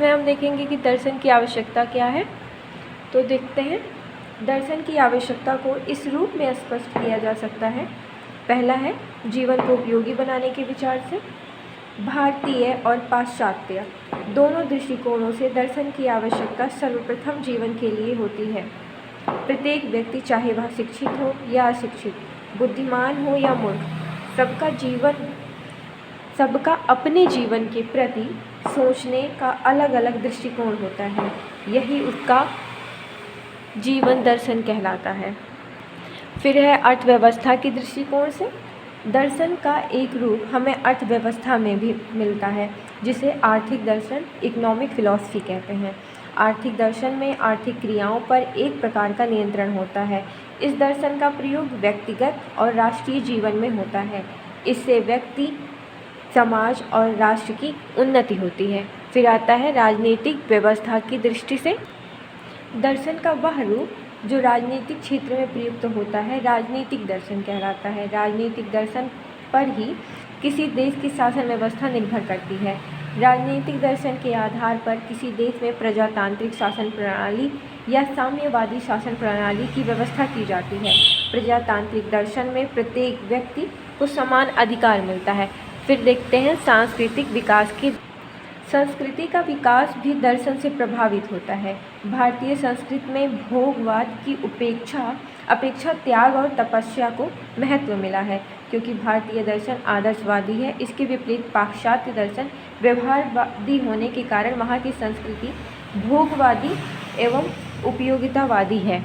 इसमें हम देखेंगे कि दर्शन की आवश्यकता क्या है। तो देखते हैं, दर्शन की आवश्यकता को इस रूप में स्पष्ट किया जा सकता है। पहला है जीवन को उपयोगी बनाने के विचार से। भारतीय और पाश्चात्य दोनों दृष्टिकोणों से दर्शन की आवश्यकता सर्वप्रथम जीवन के लिए होती है। प्रत्येक व्यक्ति, चाहे वह शिक्षित हो या अशिक्षित, बुद्धिमान हो या मूर्ख, सबका अपने जीवन के प्रति सोचने का अलग अलग दृष्टिकोण होता है। यही उसका जीवन दर्शन कहलाता है। फिर है अर्थव्यवस्था की दृष्टिकोण से। दर्शन का एक रूप हमें अर्थव्यवस्था में भी मिलता है, जिसे आर्थिक दर्शन, इकोनॉमिक फिलॉसफी कहते हैं। आर्थिक दर्शन में आर्थिक क्रियाओं पर एक प्रकार का नियंत्रण होता है। इस दर्शन का प्रयोग व्यक्तिगत और राष्ट्रीय जीवन में होता है। इससे व्यक्ति, समाज और राष्ट्र की उन्नति होती है। फिर आता है राजनीतिक व्यवस्था की दृष्टि से। दर्शन का वह रूप जो राजनीतिक क्षेत्र में प्रयुक्त होता है, राजनीतिक दर्शन कहलाता है। राजनीतिक दर्शन पर ही किसी देश की शासन व्यवस्था निर्भर करती है। राजनीतिक दर्शन के आधार पर किसी देश में प्रजातांत्रिक शासन प्रणाली या साम्यवादी शासन प्रणाली की व्यवस्था की जाती है। प्रजातांत्रिक दर्शन में प्रत्येक व्यक्ति को समान अधिकार मिलता है। फिर देखते हैं सांस्कृतिक विकास की। संस्कृति का विकास भी दर्शन से प्रभावित होता है। भारतीय संस्कृति में भोगवाद की अपेक्षा त्याग और तपस्या को महत्व मिला है, क्योंकि भारतीय दर्शन आदर्शवादी है। इसके विपरीत पाश्चात्य दर्शन व्यवहारवादी होने के कारण वहाँ की संस्कृति भोगवादी एवं उपयोगितावादी है।